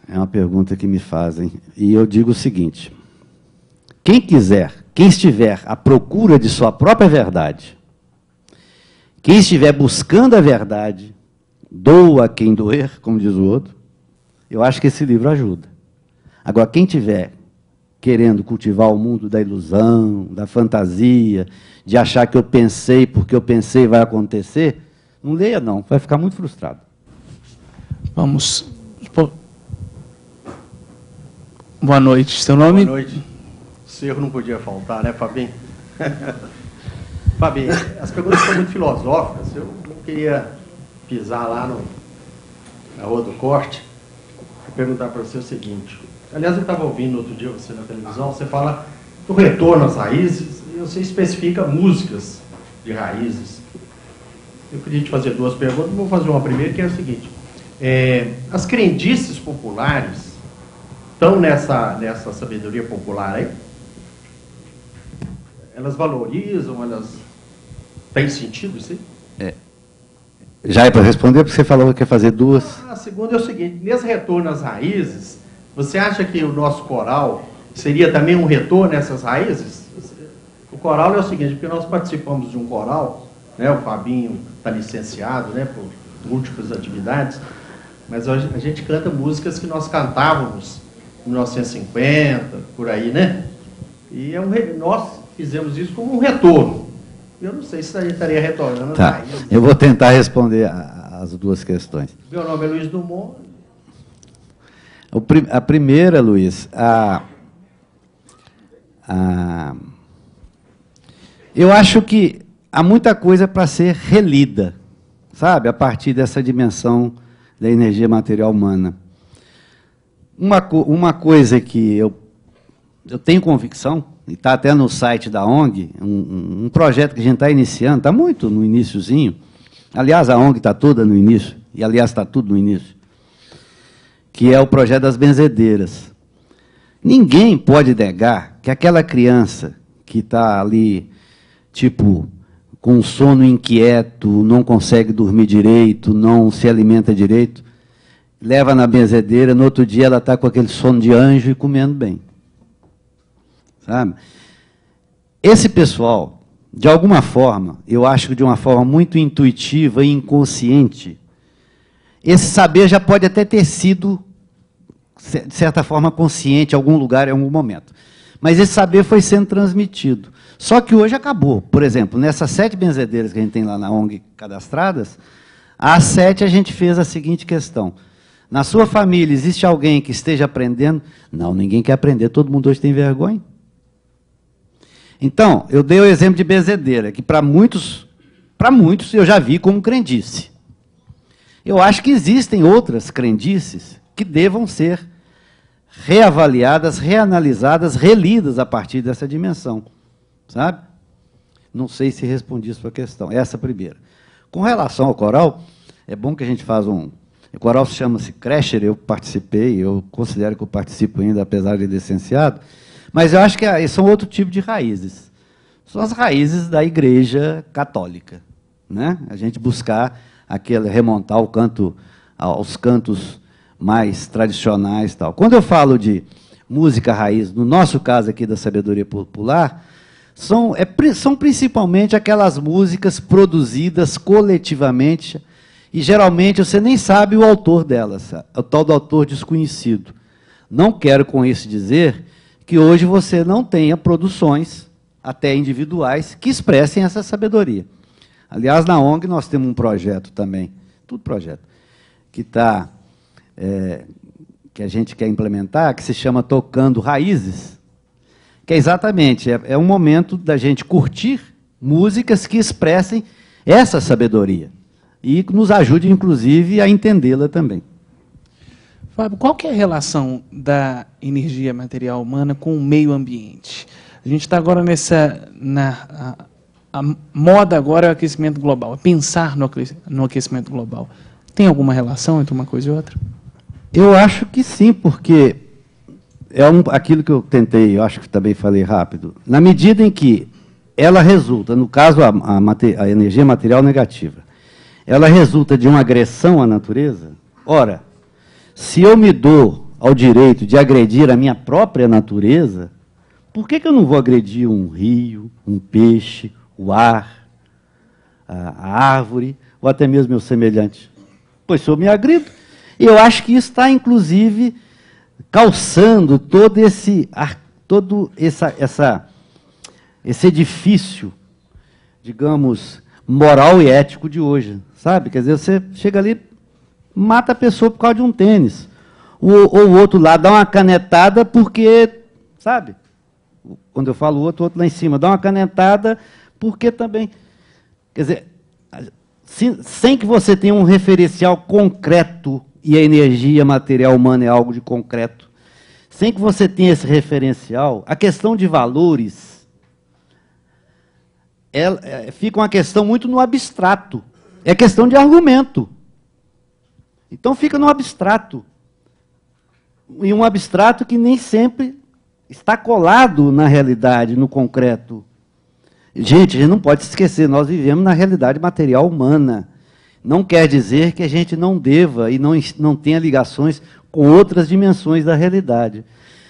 É uma pergunta que me fazem. E eu digo o seguinte, quem estiver à procura de sua própria verdade, quem estiver buscando a verdade, doa quem doer, como diz o outro, eu acho que esse livro ajuda. Agora, quem estiver querendo cultivar o mundo da ilusão, da fantasia, de achar que eu pensei porque eu pensei vai acontecer, não leia não, vai ficar muito frustrado. Vamos. Boa noite, seu nome? Boa noite. O erro não podia faltar, né, Fabinho? Fabinho, as perguntas são muito filosóficas, eu não queria pisar lá na Rua do Corte e perguntar para você o seguinte. Aliás, eu estava ouvindo outro dia você na televisão, você fala do retorno às raízes e você especifica músicas de raízes. Eu queria te fazer duas perguntas, vou fazer uma primeira, que é o seguinte. As crendices populares estão nessa sabedoria popular aí? Elas valorizam, elas têm sentido isso aí? Já é para responder, porque você falou que ia fazer duas. A segunda é o seguinte, nesse retorno às raízes, você acha que o nosso coral seria também um retorno a essas raízes? O coral é o seguinte, porque nós participamos de um coral, né, o Fabinho está licenciado, né, por múltiplas atividades, mas a gente canta músicas que nós cantávamos em 1950, por aí, né? E nós fizemos isso como um retorno. Eu não sei se a gente estaria retornando. Tá. Eu vou tentar responder as duas questões. Meu nome é Luiz Dumont. A primeira, Luiz, eu acho que há muita coisa para ser relida, sabe, a partir dessa dimensão da energia material humana. Uma coisa que eu tenho convicção, e está até no site da ONG, um projeto que a gente está iniciando, está muito no iniciozinho, aliás, a ONG está toda no início, e aliás está tudo no início, que é o projeto das benzedeiras. Ninguém pode negar que aquela criança que está ali, tipo, com um sono inquieto, não consegue dormir direito, não se alimenta direito, leva na benzedeira, no outro dia ela está com aquele sono de anjo e comendo bem. Sabe? Esse pessoal, de alguma forma, eu acho que de uma forma muito intuitiva e inconsciente, esse saber já pode até ter sido, de certa forma, consciente em algum lugar, em algum momento. Mas esse saber foi sendo transmitido. Só que hoje acabou. Por exemplo, nessas 7 benzedeiras que a gente tem lá na ONG cadastradas, às 7 a gente fez a seguinte questão. Na sua família, existe alguém que esteja aprendendo? Não, ninguém quer aprender, todo mundo hoje tem vergonha. Então, eu dei o exemplo de benzedeira, que para muitos eu já vi como crendice. Eu acho que existem outras crendices que devam ser reavaliadas, reanalisadas, relidas a partir dessa dimensão. Sabe? Não sei se respondi a sua questão. Essa primeira. Com relação ao coral, é bom que a gente faz um... O coral chama-se Crescer, eu participei, eu considero que eu participo ainda, apesar de licenciado, mas eu acho que são outro tipo de raízes. São as raízes da Igreja Católica. Né? A gente buscar remontar aos cantos mais tradicionais. Tal. Quando eu falo de música raiz, no nosso caso aqui da sabedoria popular, são principalmente aquelas músicas produzidas coletivamente, e geralmente você nem sabe o autor delas, o tal do autor desconhecido. Não quero com isso dizer que hoje você não tenha produções, até individuais, que expressem essa sabedoria. Aliás, na ONG nós temos um projeto também, tudo projeto, que a gente quer implementar, que se chama Tocando Raízes, que é exatamente, é um momento da gente curtir músicas que expressem essa sabedoria e nos ajude, inclusive, a entendê-la também. Fábio, qual que é a relação da energia material humana com o meio ambiente? A gente está agora a moda agora é o aquecimento global, é pensar no aquecimento global. Tem alguma relação entre uma coisa e outra? Eu acho que sim, porque aquilo que eu tentei, eu acho que também falei rápido, na medida em que ela resulta, no caso a energia material negativa, ela resulta de uma agressão à natureza, ora, se eu me dou ao direito de agredir a minha própria natureza, por que eu não vou agredir um rio, um peixe, o ar, a árvore, ou até mesmo meu semelhante? Pois se eu me agrido, eu acho que isso está, inclusive, calçando todo esse edifício, digamos, moral e ético de hoje, sabe? Quer dizer, você chega ali, mata a pessoa por causa de um tênis, ou o outro lá dá uma canetada porque, sabe? Quando eu falo o outro lá em cima, dá uma canetada porque também, quer dizer, sem que você tenha um referencial concreto, e a energia material humana é algo de concreto, sem que você tenha esse referencial, a questão de valores fica uma questão muito no abstrato. É questão de argumento. Então fica no abstrato. E um abstrato que nem sempre está colado na realidade, no concreto. Gente, a gente não pode se esquecer, nós vivemos na realidade material humana. Não quer dizer que a gente não deva e não tenha ligações com outras dimensões da realidade.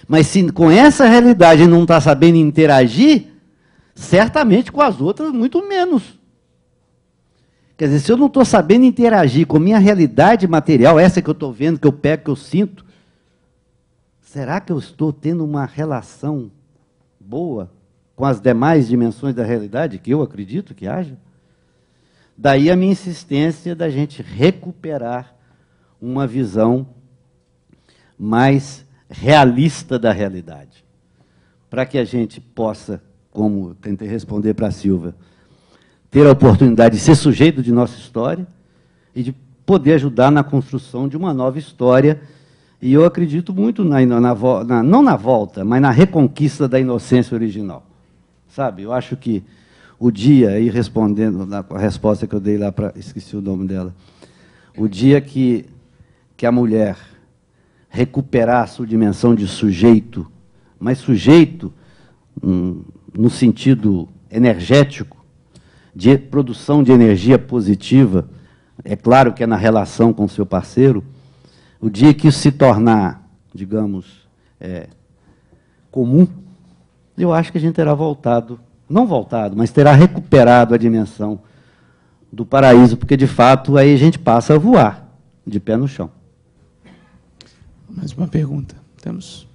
Mas se com essa realidade não está sabendo interagir, certamente com as outras, muito menos. Quer dizer, se eu não estou sabendo interagir com a minha realidade material, essa que eu estou vendo, que eu pego, que eu sinto, será que eu estou tendo uma relação boa com as demais dimensões da realidade, que eu acredito que haja? Daí a minha insistência da gente recuperar uma visão mais realista da realidade, para que a gente possa, como tentei responder para a Silvia, ter a oportunidade de ser sujeito de nossa história e de poder ajudar na construção de uma nova história. E eu acredito muito, não na volta, mas na reconquista da inocência original. Sabe, eu acho que o dia, aí respondendo a resposta que eu dei lá para... Esqueci o nome dela. O dia que a mulher recuperar a sua dimensão de sujeito, mas sujeito no sentido energético, de produção de energia positiva, é claro que é na relação com o seu parceiro, o dia que isso se tornar, digamos, comum, eu acho que a gente terá voltado, não voltado, mas terá recuperado a dimensão do paraíso, porque, de fato, aí a gente passa a voar, de pé no chão. Mais uma pergunta. Temos...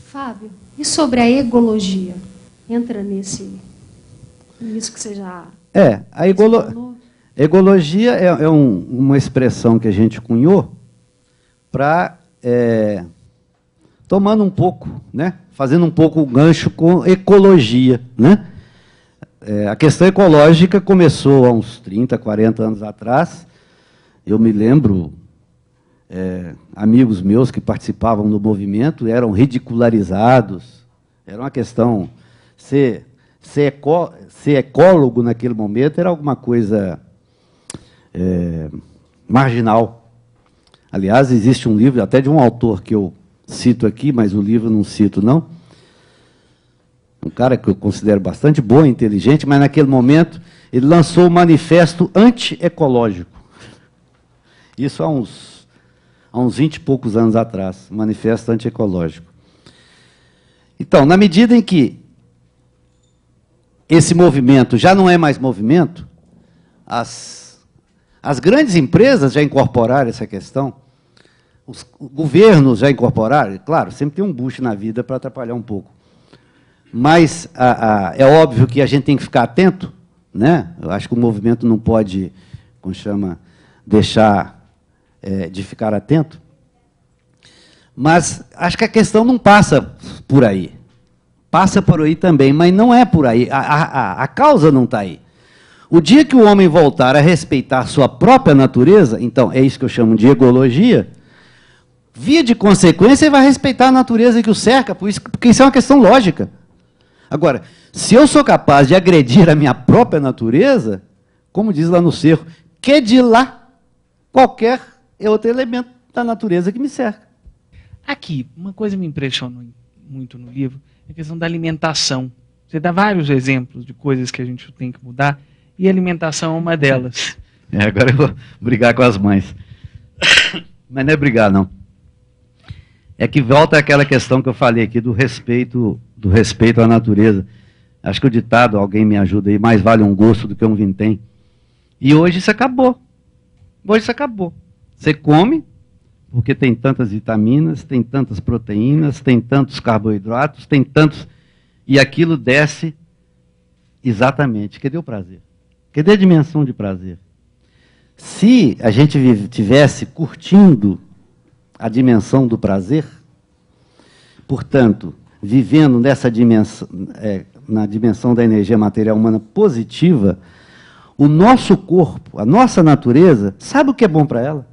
Fábio, e sobre a egologia? Entra nisso que você já... A egologia é uma expressão que a gente cunhou para, tomando um pouco, né, fazendo um pouco o gancho com ecologia, né? A questão ecológica começou há uns 30, 40 anos atrás. Eu me lembro, amigos meus que participavam do movimento eram ridicularizados. Era uma questão... Ser ecólogo naquele momento era alguma coisa marginal. Aliás, existe um livro, até de um autor que eu cito aqui, mas o livro não cito, não. Um cara que eu considero bastante bom, inteligente, mas naquele momento ele lançou o Manifesto Anti-Ecológico. Isso há uns 20 e poucos anos atrás, Manifesto Anti-Ecológico. Então, na medida em que esse movimento já não é mais movimento, as grandes empresas já incorporaram essa questão, os governos já incorporaram, claro, sempre tem um bucho na vida para atrapalhar um pouco. Mas é óbvio que a gente tem que ficar atento, né? Eu acho que o movimento não pode, como chama, deixar de ficar atento. Mas acho que a questão não passa por aí. Passa por aí também, mas não é por aí. A causa não está aí. O dia que o homem voltar a respeitar sua própria natureza, então é isso que eu chamo de egologia, via de consequência, ele vai respeitar a natureza que o cerca, porque isso é uma questão lógica. Agora, se eu sou capaz de agredir a minha própria natureza, como diz lá no cerro, que de lá qualquer outro elemento da natureza que me cerca. Aqui, uma coisa me impressionou muito no livro, é a questão da alimentação. Você dá vários exemplos de coisas que a gente tem que mudar, e a alimentação é uma delas. Agora eu vou brigar com as mães. Mas não é brigar, não. É que volta àquela questão que eu falei aqui do respeito à natureza. Acho que o ditado, alguém me ajuda aí, mais vale um gosto do que um vintém. E hoje isso acabou. Hoje isso acabou. Você come, porque tem tantas vitaminas, tem tantas proteínas, tem tantos carboidratos, tem tantos... E aquilo desce exatamente. Cadê o prazer? Cadê a dimensão de prazer? Se a gente tivesse curtindo a dimensão do prazer, portanto, vivendo nessa dimensão, na dimensão da energia material humana positiva, o nosso corpo, a nossa natureza, sabe o que é bom para ela?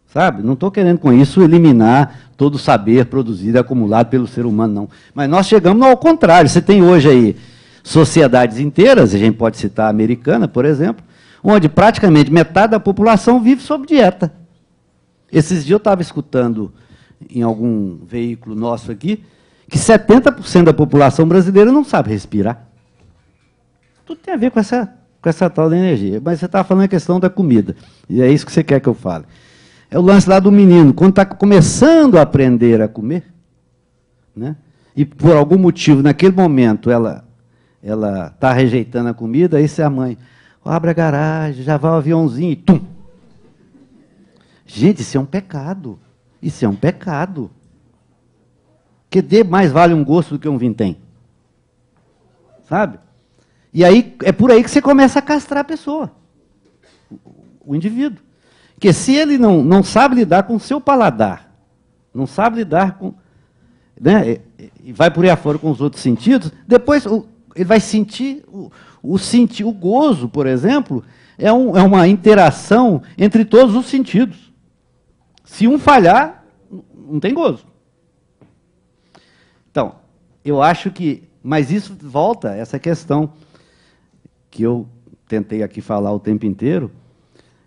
Sabe? Não estou querendo com isso eliminar todo o saber produzido e acumulado pelo ser humano, não. Mas nós chegamos ao contrário. Você tem hoje aí sociedades inteiras, a gente pode citar a americana, por exemplo, onde praticamente metade da população vive sob dieta. Esses dias eu estava escutando em algum veículo nosso aqui que 70% da população brasileira não sabe respirar. Tudo tem a ver com essa tal da energia. Mas você estava falando a questão da comida. E é isso que você quer que eu fale. É o lance lá do menino, quando está começando a aprender a comer, né? E por algum motivo, naquele momento, ela está rejeitando a comida, aí se a mãe abre a garagem, já vai o aviãozinho e tum! Gente, isso é um pecado. Isso é um pecado. Que mais vale um gosto do que um vintém. Sabe? E aí é por aí que você começa a castrar a pessoa. O indivíduo. Porque se ele não sabe lidar com o seu paladar, não sabe lidar com né, e vai por aí afora com os outros sentidos, depois ele vai sentir o gozo, por exemplo, é uma interação entre todos os sentidos. Se um falhar, não tem gozo. Então, eu acho que... Mas isso volta a essa questão que eu tentei aqui falar o tempo inteiro,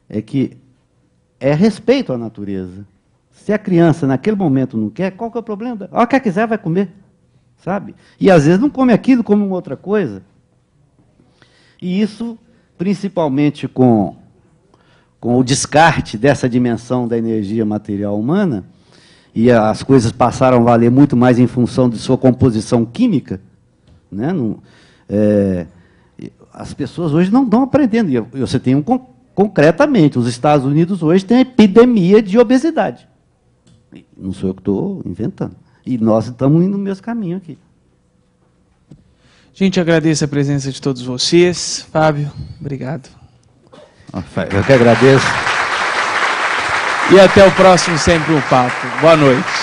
é que é respeito à natureza. Se a criança, naquele momento, não quer, qual que é o problema? A hora que ela quiser, vai comer, sabe? E, às vezes, não come aquilo, come uma outra coisa. E isso, principalmente com o descarte dessa dimensão da energia material humana, e as coisas passaram a valer muito mais em função de sua composição química, né? As pessoas hoje não estão aprendendo. E você tem concretamente, os Estados Unidos hoje têm epidemia de obesidade. Não sou eu que estou inventando. E nós estamos indo no mesmo caminho aqui. Gente, agradeço a presença de todos vocês. Fábio, obrigado. Eu que agradeço. E até o próximo Sempre um Papo. Boa noite.